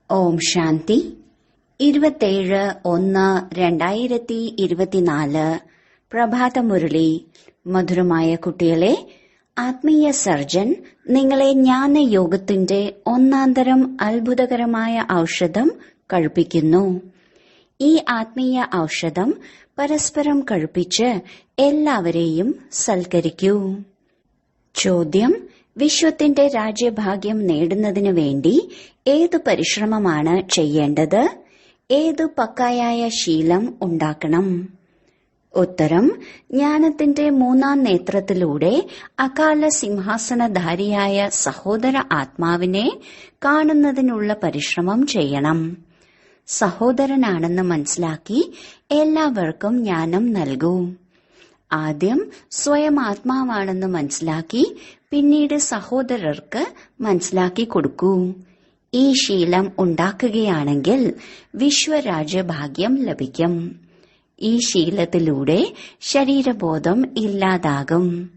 ഓം ശാന്തി 27/1/2024 പ്രഭാതമുരളി. മധുരമായ കുട്ടികളെ, ആത്മീയ സർജൻ നിങ്ങളെ ജ്ഞാനയോഗത്തിന്റെ ഒന്നാന്തരം അത്ഭുതകരമായ ഔഷധം കഴിപ്പിക്കുന്നു. ഈ ആത്മീയ ഔഷധം പരസ്പരം കഴിപ്പിച്ച് എല്ലാവരെയും സൽക്കരിക്കൂ. ചോദ്യം: വിശ്വത്തിന്റെ രാജ്യഭാഗ്യം നേടുന്നതിനു വേണ്ടി ഏതു പരിശ്രമമാണ് ചെയ്യേണ്ടത്? ഏതു പക്കായായ ശീലം ഉണ്ടാക്കണം? ഉത്തരം: ജ്ഞാനത്തിന്റെ മൂന്നാം നേത്രത്തിലൂടെ അകാല സിംഹാസനധാരിയായ സഹോദര ആത്മാവിനെ കാണുന്നതിനുള്ള പരിശ്രമം ചെയ്യണം. സഹോദരനാണെന്ന് മനസ്സിലാക്കി എല്ലാവർക്കും ജ്ഞാനം നൽകൂ. ആദ്യം സ്വയം ആത്മാവാണെന്ന് മനസ്സിലാക്കി പിന്നീട് സഹോദരർക്ക് മനസ്സിലാക്കി കൊടുക്കൂ. ഈ ശീലം ഉണ്ടാക്കുകയാണെങ്കിൽ വിശ്വരാജ്യഭാഗ്യം ലഭിക്കും. ഈ ശീലത്തിലൂടെ ശരീരബോധം ഇല്ലാതാകും.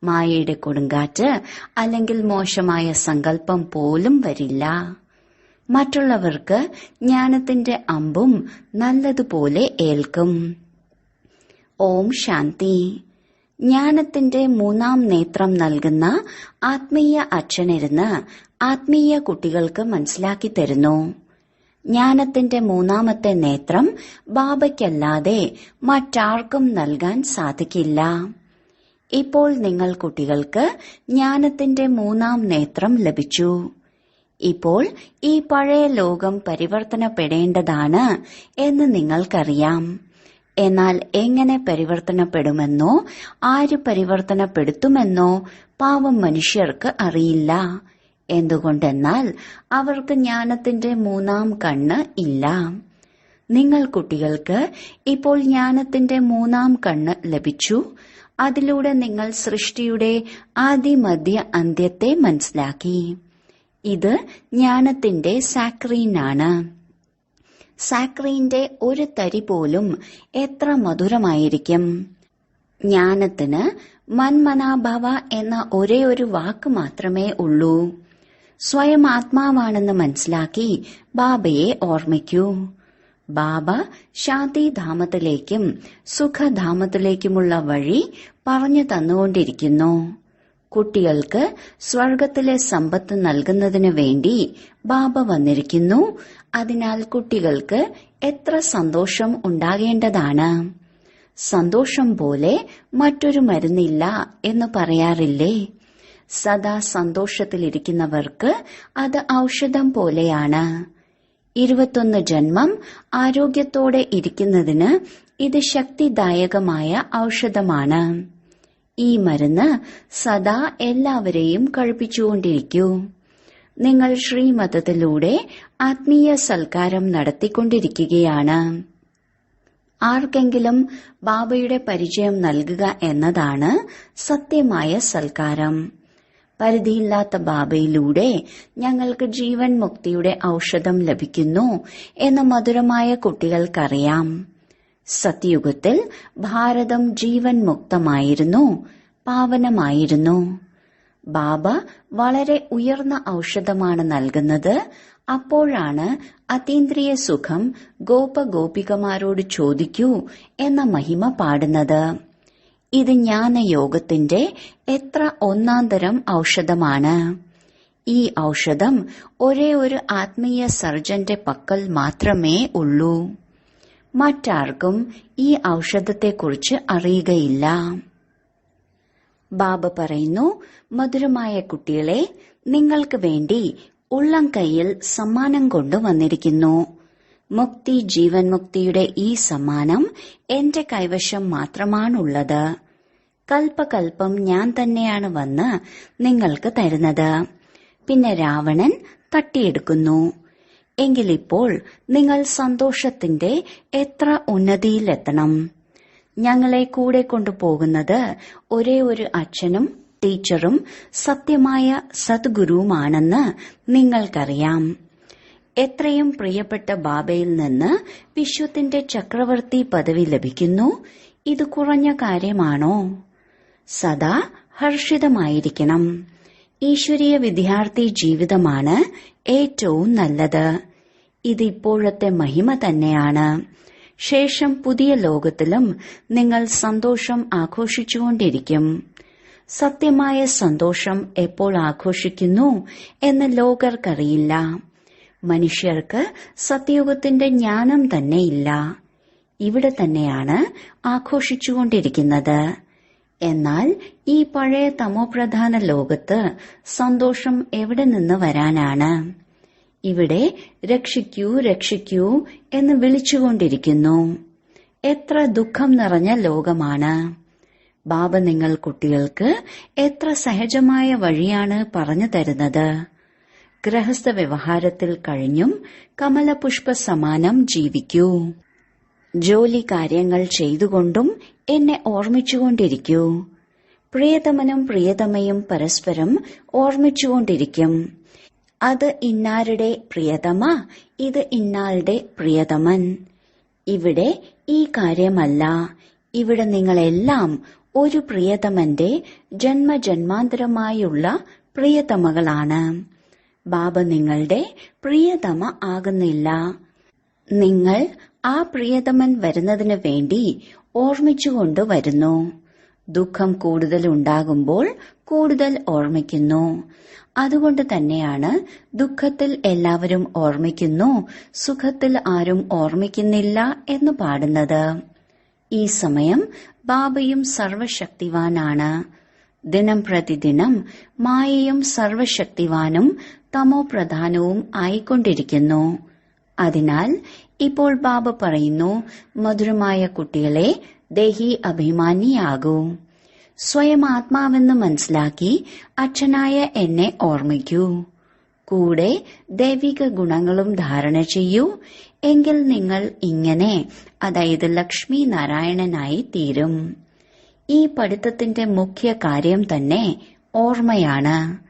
മായയുടെ കൊടുങ്കാറ്റ് അല്ലെങ്കിൽ മോശമായ സങ്കല്പം പോലും വരില്ല. മറ്റുള്ളവർക്ക് ജ്ഞാനത്തിന്റെ അമ്പും നല്ലതുപോലെ ഏൽക്കും. ഓം ശാന്തി. ജ്ഞാനത്തിന്റെ മൂന്നാം നേത്രം നൽകുന്ന ആത്മീയ അച്ഛനിരുന്ന് ആത്മീയ കുട്ടികൾക്ക് മനസ്സിലാക്കി തരുന്നു. ജ്ഞാനത്തിന്റെ മൂന്നാമത്തെ നേത്രം ബാബയ്ക്കല്ലാതെ മറ്റാർക്കും നൽകാൻ സാധിക്കില്ല. ഇപ്പോൾ നിങ്ങൾ കുട്ടികൾക്ക് ജ്ഞാനത്തിന്റെ മൂന്നാം നേത്രം ലഭിച്ചു. ഇപ്പോൾ ഈ പഴയ ലോകം പരിവർത്തനപ്പെടേണ്ടതാണ് എന്ന് നിങ്ങൾക്കറിയാം. എന്നാൽ എങ്ങനെ പരിവർത്തനപ്പെടുമെന്നോ ആര് പരിവർത്തനപ്പെടുത്തുമെന്നോ പാവം മനുഷ്യർക്ക് അറിയില്ല. എന്തുകൊണ്ടെന്നാൽ അവർക്ക് ജ്ഞാനത്തിന്റെ മൂന്നാം കണ്ണ് ഇല്ല. നിങ്ങൾ കുട്ടികൾക്ക് ഇപ്പോൾ ജ്ഞാനത്തിന്റെ മൂന്നാം കണ്ണ് ലഭിച്ചു. അതിലൂടെ നിങ്ങൾ സൃഷ്ടിയുടെ ആദിമധ്യ അന്ത്യത്തെ മനസ്സിലാക്കി. ഇത് ജ്ഞാനത്തിന്റെ സാക്രീനാണ്. സാക്രീന്റെ ഒരു തരി പോലും എത്ര മധുരമായിരിക്കും. ജ്ഞാനത്തിന് മന്മനാഭവ എന്ന ഒരേ ഒരു വാക്ക് മാത്രമേ ഉള്ളൂ. സ്വയം ആത്മാവാണെന്ന് മനസ്സിലാക്കി ബാബയെ ഓർമ്മിക്കൂ. ബാബ ശാന്തിധാമത്തിലേക്കും സുഖധാമത്തിലേക്കുമുള്ള വഴി പറഞ്ഞു തന്നുകൊണ്ടിരിക്കുന്നു. കുട്ടികൾക്ക് സ്വർഗത്തിലെ സമ്പത്ത് നൽകുന്നതിനു വേണ്ടി ബാബ വന്നിരിക്കുന്നു. അതിനാൽ കുട്ടികൾക്ക് എത്ര സന്തോഷം ഉണ്ടാകേണ്ടതാണ്. സന്തോഷം പോലെ മറ്റൊരു മരുന്നില്ല എന്ന് പറയാറില്ലേ? സദാ സന്തോഷത്തിലിരിക്കുന്നവർക്ക് അത് ഔഷധം പോലെയാണ്. 21 ജന്മം ആരോഗ്യത്തോടെ ഇരിക്കുന്നതിന് ഇത് ശക്തിദായകമായ ഔഷധമാണ്. ഈ മരുന്ന് സദാ എല്ലാവരെയും കഴിപ്പിച്ചുകൊണ്ടിരിക്കൂ. നിങ്ങൾ ശ്രീമതത്തിലൂടെ ആത്മീയ സൽക്കാരം നടത്തിക്കൊണ്ടിരിക്കുകയാണ്. ആർക്കെങ്കിലും ബാബയുടെ പരിചയം നൽകുക എന്നതാണ് സത്യമായ സൽക്കാരം. പരിധിയില്ലാത്ത ബാബയിലൂടെ ഞങ്ങൾക്ക് ജീവൻ മുക്തിയുടെ ഔഷധം ലഭിക്കുന്നു എന്ന് മധുരമായ കുട്ടികൾക്കറിയാം. സത്യയുഗത്തിൽ ഭാരതം ജീവൻ മുക്തമായിരുന്നു, പാവനമായിരുന്നു. ബാബ വളരെ ഉയർന്ന ഔഷധമാണ് നൽകുന്നത്. അപ്പോഴാണ് അതീന്ദ്രിയ സുഖം ഗോപഗോപികമാരോട് ചോദിക്കൂ എന്ന മഹിമ പാടുന്നത്. ഇത് ജ്ഞാനയോഗത്തിന്റെ എത്ര ഒന്നാന്തരം ഔഷധമാണ്. ഈ ഔഷധം ഒരേ ഒരു ആത്മീയ സർജന്റെ പക്കൽ മാത്രമേ ഉള്ളൂ. മറ്റാർക്കും ഈ ഔഷധത്തെക്കുറിച്ച് അറിയുകയില്ല. ബാബ പറയുന്നു, മധുരമായ കുട്ടികളെ, നിങ്ങൾക്ക് വേണ്ടി ഉള്ളം കൈയിൽ സമ്മാനം കൊണ്ടുവന്നിരിക്കുന്നു. മുക്തി ജീവൻ മുക്തിയുടെ ഈ സമ്മാനം എന്റെ കൈവശം മാത്രമാണുള്ളത്. കൽപ്പകൽപ്പം ഞാൻ തന്നെയാണ് വന്ന് നിങ്ങൾക്ക് തരുന്നത്. പിന്നെ രാവണൻ തട്ടിയെടുക്കുന്നു. എങ്കിലിപ്പോൾ നിങ്ങൾ സന്തോഷത്തിന്റെ എത്ര ഉന്നതിയിലെത്തണം. ഞങ്ങളെ കൂടെ കൊണ്ടുപോകുന്നത് ഒരേ ഒരു അച്ഛനും ടീച്ചറും സത്യമായ സദ്ഗുരുവുമാണെന്ന് നിങ്ങൾക്കറിയാം. എത്രയും പ്രിയപ്പെട്ട ബാബയിൽ നിന്ന് വിശ്വത്തിന്റെ ചക്രവർത്തി പദവി ലഭിക്കുന്നു. ഇത് കുറഞ്ഞ കാര്യമാണോ? സദാ ഹർഷിതമായിരിക്കണം. ഈശ്വരീയ വിദ്യാർത്ഥി ജീവിതമാണ് ഏറ്റവും നല്ലത്. ഇത് ഇപ്പോഴത്തെ മഹിമ തന്നെയാണ്. ശേഷം പുതിയ ലോകത്തിലും നിങ്ങൾ സന്തോഷം ആഘോഷിച്ചുകൊണ്ടിരിക്കും. സത്യമായ സന്തോഷം എപ്പോൾ ആഘോഷിക്കുന്നു എന്ന് ലോകർക്കറിയില്ല. മനുഷ്യർക്ക് സത്യയുഗത്തിന്റെ ജ്ഞാനം തന്നെയില്ല. ഇവിടെ തന്നെയാണ് ആഘോഷിച്ചുകൊണ്ടിരിക്കുന്നത്. എന്നാൽ ഈ പഴയ തമോപ്രധാന ലോകത്ത് സന്തോഷം എവിടെ നിന്ന് വരാനാണ്? ഇവിടെ രക്ഷിക്കൂ രക്ഷിക്കൂ എന്ന് വിളിച്ചുകൊണ്ടിരിക്കുന്നു. എത്ര ദുഃഖം നിറഞ്ഞ ലോകമാണ്. ബാബ നിങ്ങൾ കുട്ടികൾക്ക് എത്ര സഹജമായ വഴിയാണ് പറഞ്ഞു തരുന്നത്. ഗൃഹസ്ഥ വ്യവഹാരത്തിൽ കഴിഞ്ഞും കമലപുഷ്പ സമാനം ജീവിക്കൂ. ജോലി കാര്യങ്ങൾ ചെയ്തുകൊണ്ടും എന്നെ ഓർമ്മിച്ചുകൊണ്ടിരിക്കൂ. പ്രിയതമനും പ്രിയതമയും പരസ്പരം ഓർമ്മിച്ചുകൊണ്ടിരിക്കും. അത് ഇന്നാരുടെ പ്രിയതമ, ഇത് ഇന്നാളുടെ പ്രിയതമൻ. ഇവിടെ ഈ കാര്യമല്ല. ഇവിടെ നിങ്ങളെല്ലാം ഒരു പ്രിയതമന്റെ ജന്മജന്മാന്തരമായുള്ള പ്രിയതമകളാണ്. ബാബ നിങ്ങളുടെ പ്രിയതമ ആകുന്നില്ല. നിങ്ങൾ ആ പ്രിയതമൻ വരുന്നതിന് വേണ്ടി ഓർമ്മിച്ചുകൊണ്ട് വരുന്നു. ദുഃഖം കൂടുതൽ ഉണ്ടാകുമ്പോൾ കൂടുതൽ ഓർമ്മിക്കുന്നു. അതുകൊണ്ട് തന്നെയാണ് ദുഃഖത്തിൽ എല്ലാവരും ഓർമ്മിക്കുന്നു, സുഖത്തിൽ ആരും ഓർമ്മിക്കുന്നില്ല എന്ന് പാടുന്നത്. ഈ സമയം ബാബയും സർവശക്തിവാനാണ്. ദിനം പ്രതിദിനം മായയും സർവശക്തിവാനും തമോപ്രധാനവും ആയിക്കൊണ്ടിരിക്കുന്നു. അതിനാൽ ഇപ്പോൾ ബാബ പറയുന്നു, മധുരമായ കുട്ടികളെ, ദേഹി അഭിമാനിയാകൂ. സ്വയം ആത്മാവെന്ന് മനസ്സിലാക്കി അച്ഛനായ എന്നെ ഓർമ്മിക്കൂ. കൂടെ ദൈവിക ഗുണങ്ങളും ധാരണ ചെയ്യൂ. എങ്കിൽ നിങ്ങൾ ഇങ്ങനെ, അതായത് ലക്ഷ്മി നാരായണനായി തീരും. ഈ പഠിത്തത്തിന്റെ മുഖ്യ കാര്യം തന്നെ ഓർമ്മയാണ്.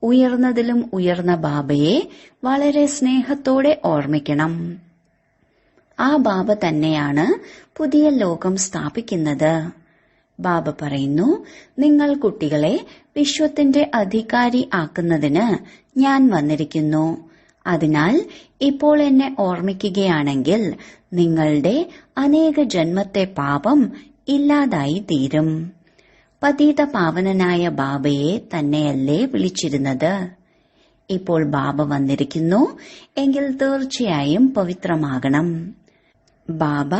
ഉയർന്നതിലും ഉയർന്ന ബാബയെ വളരെ സ്നേഹത്തോടെ ഓർമ്മിക്കണം. ആ ബാബ തന്നെയാണ് പുതിയ ലോകം സ്ഥാപിക്കുന്നത്. ബാബ പറയുന്നു, നിങ്ങൾ കുട്ടികളെ വിശ്വത്തിന്റെ അധികാരി ആക്കുന്നതിന് ഞാൻ വന്നിരിക്കുന്നു. അതിനാൽ ഇപ്പോൾ എന്നെ ഓർമ്മിക്കുകയാണെങ്കിൽ നിങ്ങളുടെ അനേക ജന്മത്തെ പാപം ഇല്ലാതായി തീരും. പതീത പാവനനായ ബാബയെ തന്നെയല്ലേ വിളിച്ചിരുന്നത്? ഇപ്പോൾ ബാബ വന്നിരിക്കുന്നു എങ്കിൽ തീർച്ചയായും പവിത്രമാകണം. ബാബ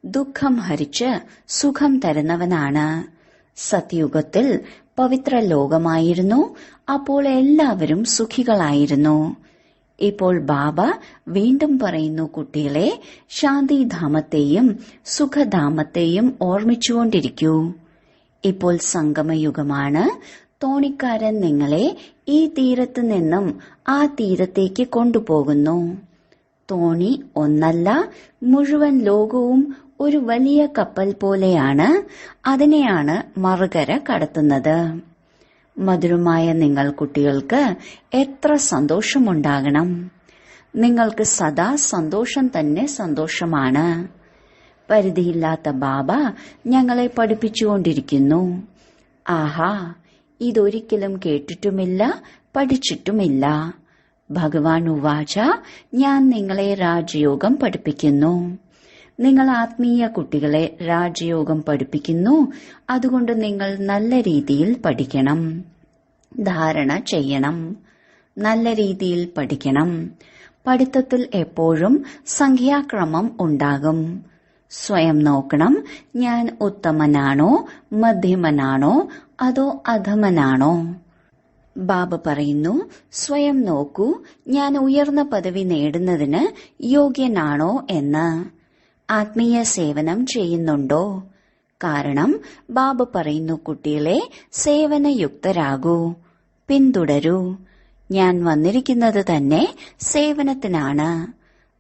ദുഃഖം ഹരിച്ച് സുഖം തരുന്നവനാണ്. സത്യുഗത്തിൽ പവിത്ര ലോകമായിരുന്നു. അപ്പോൾ എല്ലാവരും സുഖികളായിരുന്നു. ഇപ്പോൾ ബാബ വീണ്ടും പറയുന്നു, കുട്ടികളെ, ശാന്തിധാമത്തെയും സുഖധാമത്തെയും ഓർമ്മിച്ചുകൊണ്ടിരിക്കൂ. ഇപ്പോൾ സംഗമയുഗമാണ്. തോണിക്കാരൻ നിങ്ങളെ ഈ തീരത്ത് നിന്നും ആ തീരത്തേക്ക് കൊണ്ടുപോകുന്നു. തോണി ഒന്നല്ല, മുഴുവൻ ലോകവും ഒരു വലിയ കപ്പൽ പോലെയാണ്. അതിനെയാണ് മറുകര കടത്തുന്നത്. മധുരമായ നിങ്ങൾ കുട്ടികൾക്ക് എത്ര സന്തോഷമുണ്ടാകണം. നിങ്ങൾക്ക് സദാ സന്തോഷം തന്നെ സന്തോഷമാണ്. പരിധിയില്ലാത്ത ബാബ ഞങ്ങളെ പഠിപ്പിച്ചുകൊണ്ടിരിക്കുന്നു. ആഹാ, ഇതൊരിക്കലും കേട്ടിട്ടുമില്ല, പഠിച്ചിട്ടുമില്ല. ഭഗവാൻ ഉവാച, ഞാൻ നിങ്ങളെ രാജയോഗം പഠിപ്പിക്കുന്നു. നിങ്ങൾ ആത്മീയ കുട്ടികളെ രാജയോഗം പഠിപ്പിക്കുന്നു. അതുകൊണ്ട് നിങ്ങൾ നല്ല രീതിയിൽ പഠിക്കണം, ധാരണ ചെയ്യണം, നല്ല രീതിയിൽ പഠിക്കണം. പഠിത്തത്തിൽ എപ്പോഴും സംഖ്യാക്രമം ഉണ്ടാകും. സ്വയം നോക്കണം, ഞാൻ ഉത്തമനാണോ, മധ്യമനാണോ, അതോ അധമനാണോ? ബാബ പറയുന്നു, സ്വയം നോക്കൂ, ഞാൻ ഉയർന്ന പദവി നേടുന്നതിന് യോഗ്യനാണോ എന്ന്. ആത്മീയ സേവനം ചെയ്യുന്നുണ്ടോ? കാരണം ബാബ പറയുന്നു, കുട്ടികളെ, സേവനയുക്തരാകൂ, പിന്തുടരൂ. ഞാൻ വന്നിരിക്കുന്നത് തന്നെ സേവനത്തിനാണ്.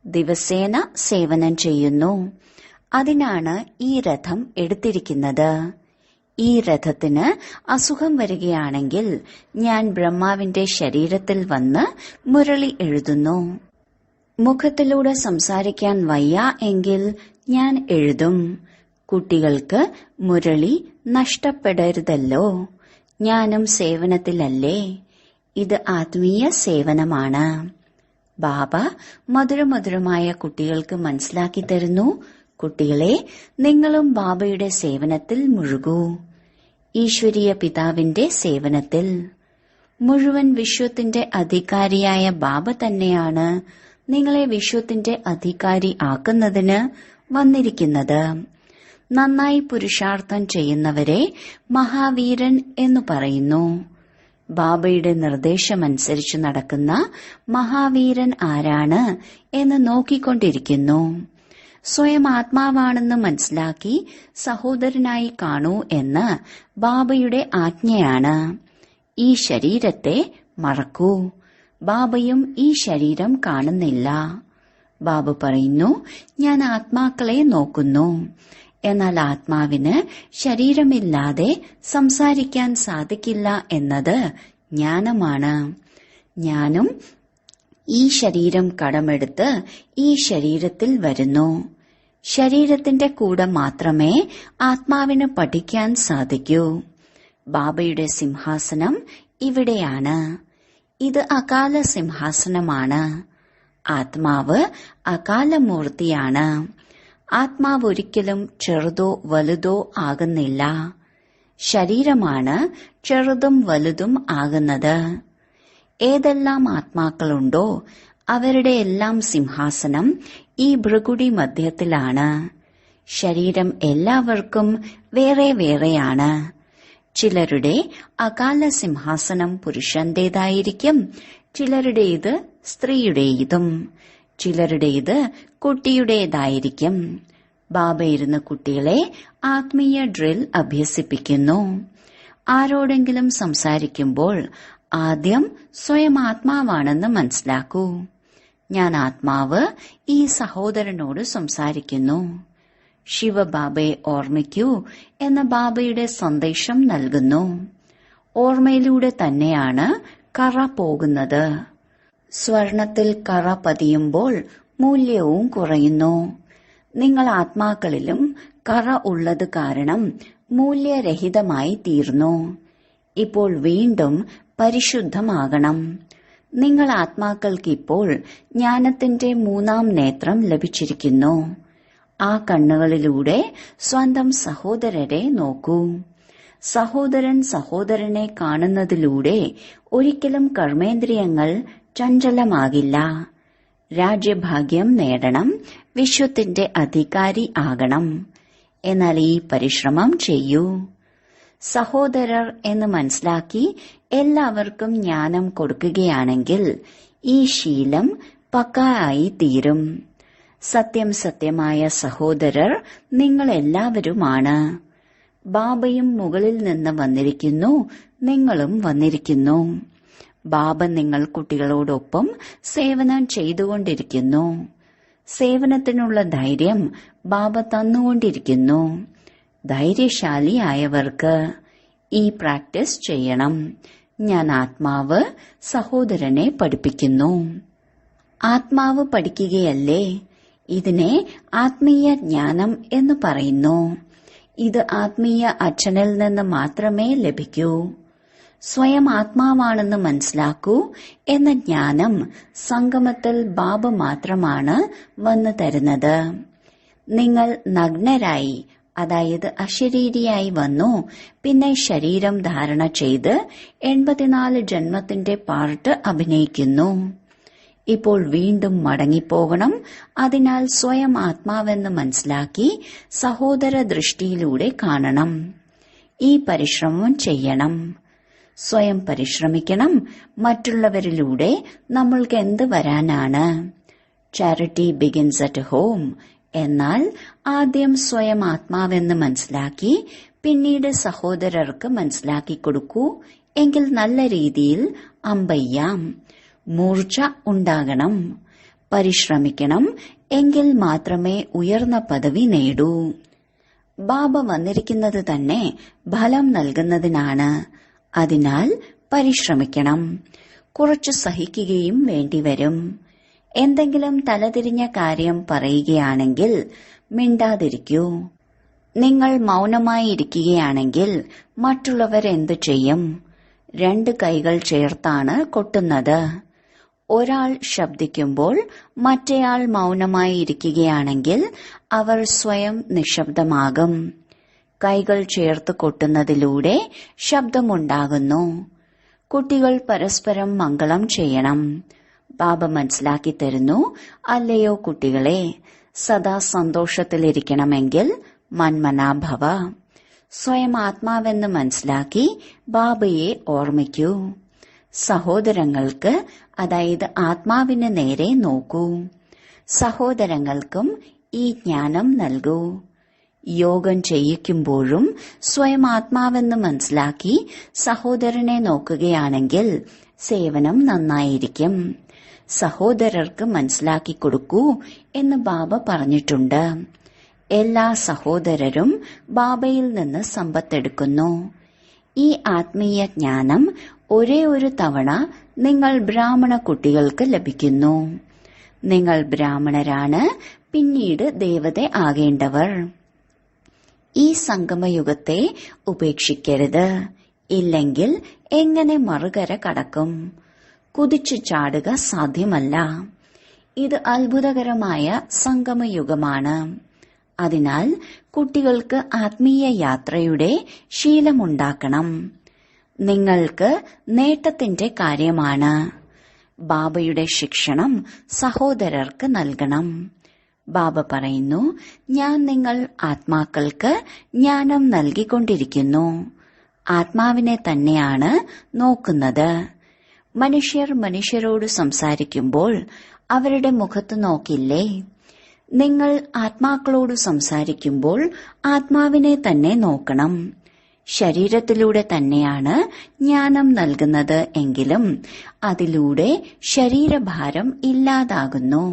ദിവസേന സേവനം ചെയ്യുന്നു. അതിനാണ് ഈ രഥം എടുത്തിരിക്കുന്നത്. ഈ രഥത്തിന് അസുഖം വരികയാണെങ്കിൽ ഞാൻ ബ്രഹ്മാവിന്റെ ശരീരത്തിൽ വന്ന് മുരളി എഴുതുന്നു. മുഖത്തിലൂടെ സംസാരിക്കാൻ വയ്യ എങ്കിൽ ഞാൻ എഴുതും. കുട്ടികൾക്ക് മുരളി നഷ്ടപ്പെടരുതല്ലോ. ഞാനും സേവനത്തിലല്ലേ. ഇത് ആത്മീയ സേവനമാണ്. ബാബ മധുരമധുരമായ കുട്ടികൾക്ക് മനസ്സിലാക്കി തരുന്നു. കുട്ടികളെ, നിങ്ങളും ബാബയുടെ സേവനത്തിൽ മുഴുകൂ. ഈശ്വരീയ പിതാവിന്റെ സേവനത്തിൽ. മുഴുവൻ വിശ്വത്തിന്റെ അധികാരിയായ ബാബ തന്നെയാണ് നിങ്ങളെ വിശ്വത്തിന്റെ അധികാരി ആക്കുന്നതിന് വന്നിരിക്കുന്നത്. നന്നായി പുരുഷാർത്ഥം ചെയ്യുന്നവരെ മഹാവീരൻ എന്നു പറയുന്നു. ബാബയുടെ നിർദ്ദേശമനുസരിച്ച് നടക്കുന്ന മഹാവീരൻ ആരാണ് എന്ന് നോക്കിക്കൊണ്ടിരിക്കുന്നു. സ്വയം ആത്മാവാണെന്ന് മനസ്സിലാക്കി സഹോദരനായി കാണൂ എന്ന് ബാബയുടെ ആജ്ഞയാണ്. ഈ ശരീരത്തെ മറക്കൂ. ബാബയും ഈ ശരീരം കാണുന്നില്ല. ബാബ പറയുന്നു, ഞാൻ ആത്മാക്കളെ നോക്കുന്നു. എന്നാൽ ആത്മാവിന് ശരീരമില്ലാതെ സംസാരിക്കാൻ സാധിക്കില്ല എന്നത് ജ്ഞാനമാണ്. ഞാനും ഈ ശരീരം കടമെടുത്ത് ഈ ശരീരത്തിൽ വരുന്നു. ശരീരത്തിന്റെ കൂടെ മാത്രമേ ആത്മാവിന് പഠിക്കാൻ സാധിക്കൂ. ബാബയുടെ സിംഹാസനം ഇവിടെയാണ്. ഇത് അകാല സിംഹാസനമാണ്. ആത്മാവ് അകാലമൂർത്തിയാണ്. ആത്മാവ് ഒരിക്കലും ചെറുതോ വലുതോ ആകുന്നില്ല. ശരീരമാണ് ചെറുതും വലുതും ആകുന്നത്. ഏതെല്ലാം ആത്മാക്കളുണ്ടോ അവരുടെ എല്ലാം സിംഹാസനം ഈ ഭൃഗുടി മധ്യത്തിലാണ്. ശരീരം എല്ലാവർക്കും വേറെ വേറെയാണ്. ചിലരുടെ അകാല സിംഹാസനം പുരുഷന്റേതായിരിക്കും, ചിലരുടേത് സ്ത്രീയുടേതും, ചിലരുടേത് കുട്ടിയുടേതായിരിക്കും. ബാബ ഇരുന്ന് കുട്ടികളെ ആത്മീയ ഡ്രിൽ അഭ്യസിപ്പിക്കുന്നു. ആരോടെങ്കിലും സംസാരിക്കുമ്പോൾ ആദ്യം സ്വയം ആത്മാവാണെന്ന് മനസ്സിലാക്കൂ. ഞാൻ ആത്മാവ് ഈ സഹോദരനോട് സംസാരിക്കുന്നു. ശിവബാബയെ ഓർമ്മിക്കൂ എന്ന ബാബയുടെ സന്ദേശം നൽകുന്നു. ഓർമ്മയിലൂടെ തന്നെയാണ് കറ പോകുന്നത്. സ്വർണത്തിൽ കറ പതിയുമ്പോൾ മൂല്യവും കുറയുന്നു. നിങ്ങൾ ആത്മാക്കളിലും കറ ഉള്ളത് കാരണം മൂല്യരഹിതമായി തീർന്നു. ഇപ്പോൾ വീണ്ടും പരിശുദ്ധമാകണം. നിങ്ങൾ ആത്മാക്കൾക്ക് ഇപ്പോൾ ജ്ഞാനത്തിന്റെ മൂന്നാം നേത്രം ലഭിച്ചിരിക്കുന്നു. ആ കണ്ണുകളിലൂടെ സ്വന്തം സഹോദരരെ നോക്കൂ. സഹോദരൻ സഹോദരനെ കാണുന്നതിലൂടെ ഒരിക്കലും കർമ്മേന്ദ്രിയങ്ങൾ ചഞ്ചലമാകില്ല. രാജ്യഭാഗ്യം നേടണം, വിശ്വത്തിന്റെ അധികാരി ആകണം. എന്നാൽ ഈ പരിശ്രമം ചെയ്യൂ. സഹോദരർ എന്ന് മനസ്സിലാക്കി എല്ലാവർക്കും ജ്ഞാനം കൊടുക്കുകയാണെങ്കിൽ ഈ ശീലം പക്കായി തീരും. സത്യം സത്യമായ സഹോദരർ നിങ്ങളെല്ലാവരുമാണ്. ബാബയും മുകളിൽ നിന്ന് വന്നിരിക്കുന്നു, നിങ്ങളും വന്നിരിക്കുന്നു. ബാബ നിങ്ങൾ കുട്ടികളോടൊപ്പം സേവനം ചെയ്തുകൊണ്ടിരിക്കുന്നു. സേവനത്തിനുള്ള ധൈര്യം ബാബ തന്നുകൊണ്ടിരിക്കുന്നു. ധൈര്യശാലിയായവർക്ക് ഈ പ്രാക്ടീസ് ചെയ്യണം. ഞാൻ ആത്മാവ് സഹോദരനെ പഠിപ്പിക്കുന്നു. ആത്മാവ് പഠിക്കുകയല്ലേ? ഇതിനെ ആത്മീയ ജ്ഞാനം എന്ന് പറയുന്നു. ഇത് ആത്മീയ അച്ഛനിൽ നിന്ന് മാത്രമേ ലഭിക്കൂ. സ്വയം ആത്മാവാണെന്ന് മനസ്സിലാക്കൂ എന്ന ജ്ഞാനം സംഗമത്തിൽ ബാബ മാത്രമാണ് വന്നു തരുന്നത്. നിങ്ങൾ നഗ്നരായി, അതായത് അശരീരിയായി വന്നു, പിന്നെ ശരീരം ധാരണ ചെയ്ത് 84 ജന്മത്തിന്റെ പാർട്ട് അഭിനയിക്കുന്നു. ഇപ്പോൾ വീണ്ടും മടങ്ങിപ്പോകണം. അതിനാൽ സ്വയം ആത്മാവെന്ന് മനസ്സിലാക്കി സഹോദര ദൃഷ്ടിയിലൂടെ കാണണം. ഈ പരിശ്രമം ചെയ്യണം. സ്വയം പരിശ്രമിക്കണം. മറ്റുള്ളവരിലൂടെ നമ്മൾക്ക് എന്ത് വരാനാണ്? Charity begins at home. എന്നാൽ ആദ്യം സ്വയം ആത്മാവെന്ന് മനസ്സിലാക്കി പിന്നീട് സഹോദരർക്ക് മനസ്സിലാക്കി കൊടുക്കൂ. എങ്കിൽ നല്ല രീതിയിൽ അമ്പയ്യാം. മൂർച്ച ഉണ്ടാകണം. പരിശ്രമിക്കണം. എങ്കിൽ മാത്രമേ ഉയർന്ന പദവി നേടൂ. ബാബ വന്നിരിക്കുന്നത് തന്നെ ഫലം നൽകുന്നതിനാണ്. അതിനാൽ പരിശ്രമിക്കണം. കുറച്ച് സഹിക്കുകയും വേണ്ടിവരും. എന്തെങ്കിലും തലതിരിഞ്ഞ കാര്യം പറയുകയാണെങ്കിൽ മിണ്ടാതിരിക്കൂ. നിങ്ങൾ മൗനമായി ഇരിക്കുകയാണെങ്കിൽ മറ്റുള്ളവർ എന്തു ചെയ്യും? 2 കൈകൾ ചേർത്താണ് കൊട്ടുന്നത്. ഒരാൾ ശബ്ദിക്കുമ്പോൾ മറ്റേയാൾ മൗനമായി ഇരിക്കുകയാണെങ്കിൽ അവർ സ്വയം നിശബ്ദമാകും. കൈകൾ ചേർത്ത് കൊട്ടുന്നതിലൂടെ ശബ്ദമുണ്ടാകുന്നു. കുട്ടികൾ പരസ്പരം മംഗളം ചെയ്യണം. ബാബ മനസ്സിലാക്കി തരുന്നു, അല്ലയോ കുട്ടികളെ, സദാ സന്തോഷത്തിലിരിക്കണമെങ്കിൽ മന്മനാഭവ. സ്വയം ആത്മാവെന്ന് മനസ്സിലാക്കി ബാബയെ ഓർമ്മിക്കൂ. സഹോദരങ്ങൾക്ക്, അതായത് ആത്മാവിന് നേരെ നോക്കൂ. സഹോദരങ്ങൾക്കും ഈ ജ്ഞാനം നൽകൂ. യോഗം ചെയ്യിക്കുമ്പോഴും സ്വയം ആത്മാവെന്ന് മനസ്സിലാക്കി സഹോദരനെ നോക്കുകയാണെങ്കിൽ സേവനം നന്നായിരിക്കും. സഹോദരർക്ക് മനസ്സിലാക്കി കൊടുക്കൂ എന്ന് ബാബ പറഞ്ഞിട്ടുണ്ട്. എല്ലാ സഹോദരരും ബാബയിൽ നിന്ന് സമ്പത്തെടുക്കുന്നു. ഈ ആത്മീയ ജ്ഞാനം ഒരേ ഒരു തവണ നിങ്ങൾ ബ്രാഹ്മണ കുട്ടികൾക്ക് ലഭിക്കുന്നു. നിങ്ങൾ ബ്രാഹ്മണരാണ്, പിന്നീട് ദേവത ആകേണ്ടവർ. ഈ സംഗമയുഗത്തെ ഉപേക്ഷിക്കരുത്. ഇല്ലെങ്കിൽ എങ്ങനെ മറുകര കടക്കും? കുതിച്ചു ചാടുക സാധ്യമല്ല. ഇത് അത്ഭുതകരമായ സംഗമയുഗമാണ്. അതിനാൽ കുട്ടികൾക്ക് ആത്മീയ യാത്രയുടെ ശീലമുണ്ടാക്കണം. നിങ്ങൾക്ക് നേട്ടത്തിന്റെ കാര്യമാണ്. ബാബയുടെ ശിക്ഷണം സഹോദരർക്ക് നൽകണം. ബാബ പറയുന്നു, ഞാൻ നിങ്ങൾ ആത്മാക്കൾക്ക് ജ്ഞാനം നൽകിക്കൊണ്ടിരിക്കുന്നു. ആത്മാവിനെ തന്നെയാണ് നോക്കുന്നത്. മനുഷ്യർ മനുഷ്യരോട് സംസാരിക്കുമ്പോൾ അവരുടെ മുഖത്ത് നോക്കില്ലേ? നിങ്ങൾ ആത്മാക്കളോട് സംസാരിക്കുമ്പോൾ ആത്മാവിനെ തന്നെ നോക്കണം. ശരീരത്തിലൂടെ തന്നെയാണ് ജ്ഞാനം നൽകുന്നത് എങ്കിലും അതിലൂടെ ശരീരഭാരം ഇല്ലാതാകുന്നു.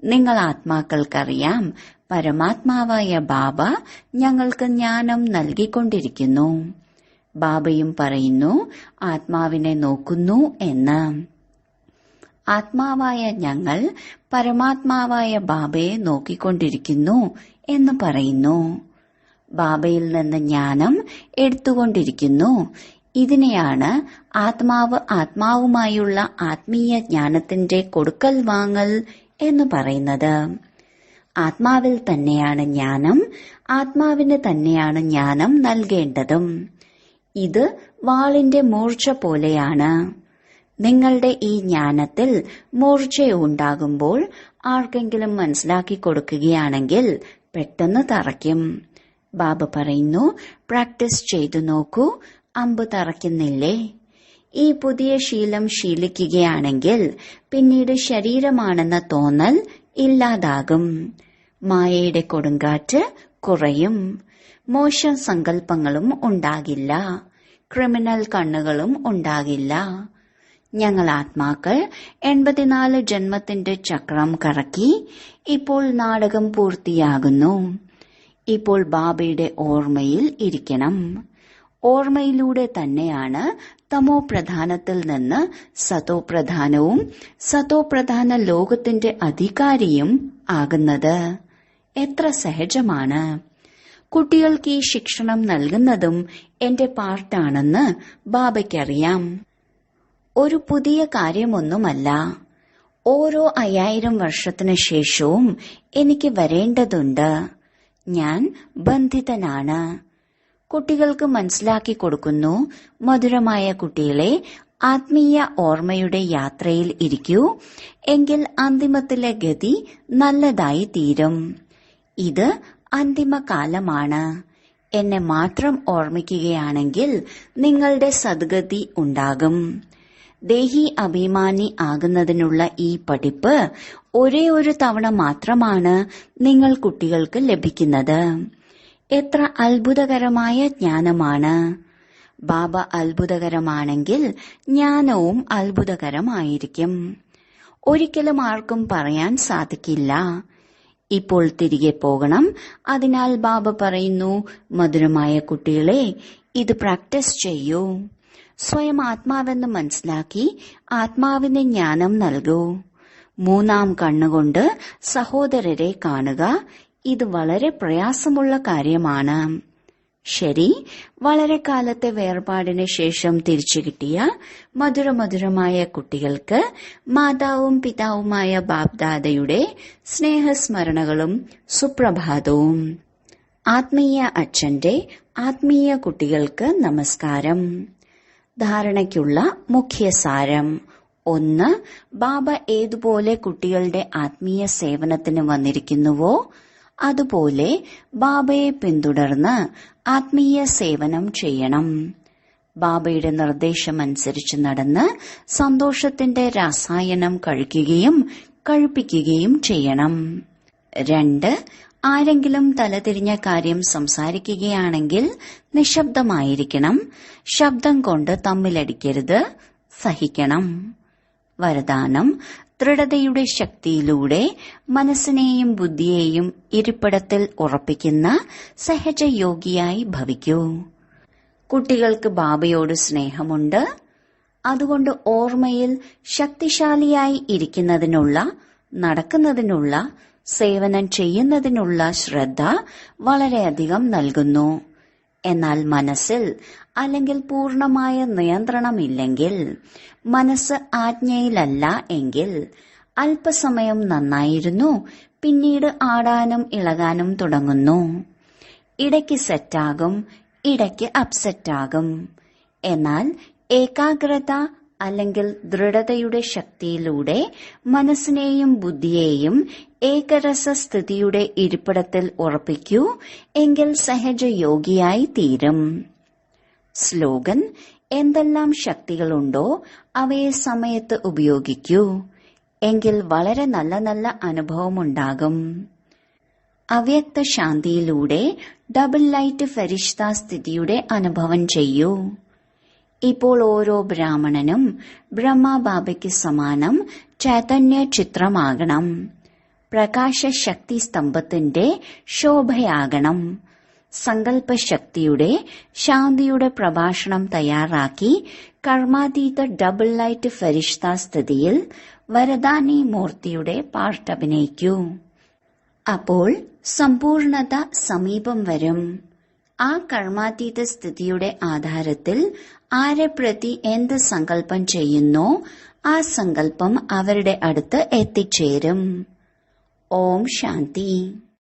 നിങ്ങൾ ആത്മാക്കൾക്കറിയാം, പരമാത്മാവായ ബാബ ഞങ്ങൾക്ക് ജ്ഞാനം നൽകിക്കൊണ്ടിരിക്കുന്നു. ബാബയും പറയുന്നു, ആത്മാവിനെ നോക്കുന്നു എന്ന്. ആത്മാവായ ഞങ്ങൾ പരമാത്മാവായ ബാബയെ നോക്കിക്കൊണ്ടിരിക്കുന്നു എന്ന് പറയുന്നു. ബാബയിൽ നിന്ന് ജ്ഞാനം എടുത്തുകൊണ്ടിരിക്കുന്നു. ഇതിനെയാണ് ആത്മാവ് ആത്മാവുമായുള്ള ആത്മീയ ജ്ഞാനത്തിന്റെ കൊടുക്കൽ വാങ്ങൽ എന്ന് പറയുന്നത്. ആത്മാവിൽ തന്നെയാണ് ജ്ഞാനം. ആത്മാവിന് തന്നെയാണ് ജ്ഞാനം നൽകേണ്ടതും. ഇത് വാളിന്റെ മൂർച്ച പോലെയാണ്. നിങ്ങളുടെ ഈ ജ്ഞാനത്തിൽ മൂർച്ചയുണ്ടാകുമ്പോൾ ആർക്കെങ്കിലും മനസ്സിലാക്കി കൊടുക്കുകയാണെങ്കിൽ പെട്ടെന്ന് തറയ്ക്കും. ബാബ പറയുന്നു, പ്രാക്ടീസ് ചെയ്തു നോക്കൂ, അമ്പ് തറയ്ക്കുന്നില്ലേ? ഈ പുതിയ ശീലം ശീലിക്കുകയാണെങ്കിൽ പിന്നീട് ശരീരമാണെന്ന തോന്നൽ ഇല്ലാതാകും. മായയുടെ കൊടുങ്കാറ്റ് കുറയും. മോശം സങ്കല്പങ്ങളും ഉണ്ടാകില്ല. ക്രിമിനൽ കണ്ണുകളും ഉണ്ടാകില്ല. ഞങ്ങൾ ആത്മാക്കൾ 84 ജന്മത്തിന്റെ ചക്രം കറക്കി. ഇപ്പോൾ നാടകം പൂർത്തിയാകുന്നു. ഇപ്പോൾ ബാബയുടെ ഓർമ്മയിൽ ഇരിക്കണം. ഓർമ്മയിലൂടെ തന്നെയാണ് തമോ പ്രധാനത്തിൽ നിന്ന് സതോ പ്രധാനവും സതോ പ്രധാന ലോകത്തിന്റെ അധികാരിയും ആകുന്നത്. എത്ര സഹജമാണ്. കുട്ടികൾക്ക് ഈ ശിക്ഷണം നൽകുന്നതും എന്റെ പാർട്ടാണെന്ന് ബാബയ്ക്കറിയാം. ഒരു പുതിയ കാര്യമൊന്നുമല്ല. ഓരോ 5000 വർഷത്തിനു ശേഷവും എനിക്ക് വരേണ്ടതുണ്ട്. ഞാൻ ബന്ധിതനാണ്. കുട്ടികൾക്ക് മനസ്സിലാക്കി കൊടുക്കുന്നു, മധുരമായ കുട്ടികളെ, ആത്മീയ ഓർമ്മയുടെ യാത്രയിൽ ഇരിക്കൂ, എങ്കിൽ അന്തിമത്തിലെ ഗതി നല്ലതായി തീരും. ഇത് അന്തിമകാലമാണ്. എന്നെ മാത്രം ഓർമ്മിക്കുകയാണെങ്കിൽ നിങ്ങളുടെ സദ്ഗതി ഉണ്ടാകും. ദേഹി അഭിമാനി ആകുന്നതിനുള്ള ഈ പഠിപ്പ് ഒരേ ഒരു തവണ മാത്രമാണ് നിങ്ങൾ കുട്ടികൾക്ക് ലഭിക്കുന്നത്. എത്ര അത്ഭുതകരമായ ജ്ഞാനമാണ്. ബാബ അത്ഭുതകരമാണെങ്കിൽ ജ്ഞാനവും അത്ഭുതകരമായിരിക്കും. ഒരിക്കലും ആർക്കും പറയാൻ സാധിക്കില്ല. ഇപ്പോൾ തിരികെ പോകണം. അതിനാൽ ബാബ പറയുന്നു, മധുരമായ കുട്ടികളെ, ഇത് പ്രാക്ടീസ് ചെയ്യൂ. സ്വയം ആത്മാവെന്ന് മനസ്സിലാക്കി ആത്മാവിന് ജ്ഞാനം നൽകൂ. 3ാം കണ്ണുകൊണ്ട് സഹോദരരെ കാണുക. ഇത് വളരെ പ്രയാസമുള്ള കാര്യമാണ്. ശരി, വളരെ കാലത്തെ വേർപാടിന് ശേഷം തിരിച്ചു കിട്ടിയ മധുരമധുരമായ കുട്ടികൾക്ക് മാതാവും പിതാവുമായ ബാപ്ദാദയുടെ സ്നേഹസ്മരണകളും സുപ്രഭാതവും. ആത്മീയ അച്ഛന്റെ ആത്മീയ കുട്ടികൾക്ക് നമസ്കാരം. ധാരണയ്ക്കുള്ള മുഖ്യസാരം. 1. ബാബ ഏതുപോലെ കുട്ടികളുടെ ആത്മീയ സേവനത്തിന് വന്നിരിക്കുന്നുവോ അതുപോലെ ബാബയെ പിന്തുടർന്ന് ആത്മീയ സേവനം ചെയ്യണം. ബാബയുടെ നിർദ്ദേശമനുസരിച്ച് നടന്ന് സന്തോഷത്തിന്റെ രസായനം കഴിപ്പിക്കുകയും ചെയ്യണം. 2. ആരെങ്കിലും തലതിരിഞ്ഞ കാര്യം സംസാരിക്കുകയാണെങ്കിൽ നിശബ്ദമായിരിക്കണം. ശബ്ദം കൊണ്ട് തമ്മിലടിക്കരുത്. സഹിക്കണം. വരദാനം. ദൃഢതയുടെ ശക്തിയിലൂടെ മനസ്സിനെയും ബുദ്ധിയെയും ഇരിപ്പിടത്തിൽ ഉറപ്പിക്കുന്ന സഹജയോഗിയായി ഭവിക്കൂ. കുട്ടികൾക്ക് ബാബയോട് സ്നേഹമുണ്ട്. അതുകൊണ്ട് ഓർമ്മയിൽ ശക്തിശാലിയായി ഇരിക്കുന്നതിനുള്ള, നടക്കുന്നതിനുള്ള, സേവനം ചെയ്യുന്നതിനുള്ള ശ്രദ്ധ വളരെയധികം നൽകുന്നു. എന്നാൽ മനസ്സിൽ അല്ലെങ്കിൽ പൂർണമായ നിയന്ത്രണമില്ലെങ്കിൽ, മനസ്സ് ആജ്ഞയിലല്ല എങ്കിൽ അല്പസമയം നന്നായിരുന്നു, പിന്നീട് ആടാനും ഇളകാനും തുടങ്ങുന്നു. ഇടയ്ക്ക് സെറ്റാകും, ഇടയ്ക്ക് അപ്സെറ്റാകും. എന്നാൽ ഏകാഗ്രത അല്ലെങ്കിൽ ദൃഢതയുടെ ശക്തിയിലൂടെ മനസ്സിനെയും ബുദ്ധിയെയും ഏകരസസ്ഥിതിയുടെ ഇരിപ്പിടത്തിൽ ഉറപ്പിക്കൂ. എങ്കിൽ സഹജയോഗിയായി തീരും. സ്ലോഗൻ. എന്തെല്ലാം ശക്തികളുണ്ടോ അവയെ സമയത്ത് ഉപയോഗിക്കൂ. എങ്കിൽ വളരെ നല്ല നല്ല അനുഭവമുണ്ടാകും. അവ്യക്ത ശാന്തിയിലൂടെ ഡബിൾ ലൈറ്റ് ഫരിഷ്ത സ്ഥിതിയുടെ അനുഭവം ചെയ്യൂ. ഇപ്പോൾ ഓരോ ബ്രാഹ്മണനും ബ്രഹ്മബാബയ്ക്ക് സമാനം ചൈതന്യ ചിത്രമാകണം. പ്രകാശശക്തി സ്തംഭത്തിന്റെ ശോഭയാകണം. സങ്കല്പശക്തിയുടെ ശാന്തിയുടെ പ്രഭാഷണം തയ്യാറാക്കി കർമാതീത ഡബിൾ ലൈറ്റ് ഫരിഷ്ത സ്ഥിതിയിൽ വരദാനി മൂർത്തിയുടെ പാർട്ടഭിനയിക്കൂ. അപ്പോൾ സമ്പൂർണത സമീപം വരും. ആ കർമാതീത സ്ഥിതിയുടെ ആധാരത്തിൽ ആരെ പ്രതി എന്ത് സങ്കല്പം ചെയ്യുന്നോ ആ സങ്കല്പം അവരുടെ അടുത്ത് എത്തിച്ചേരും. ഓം ശാന്തി.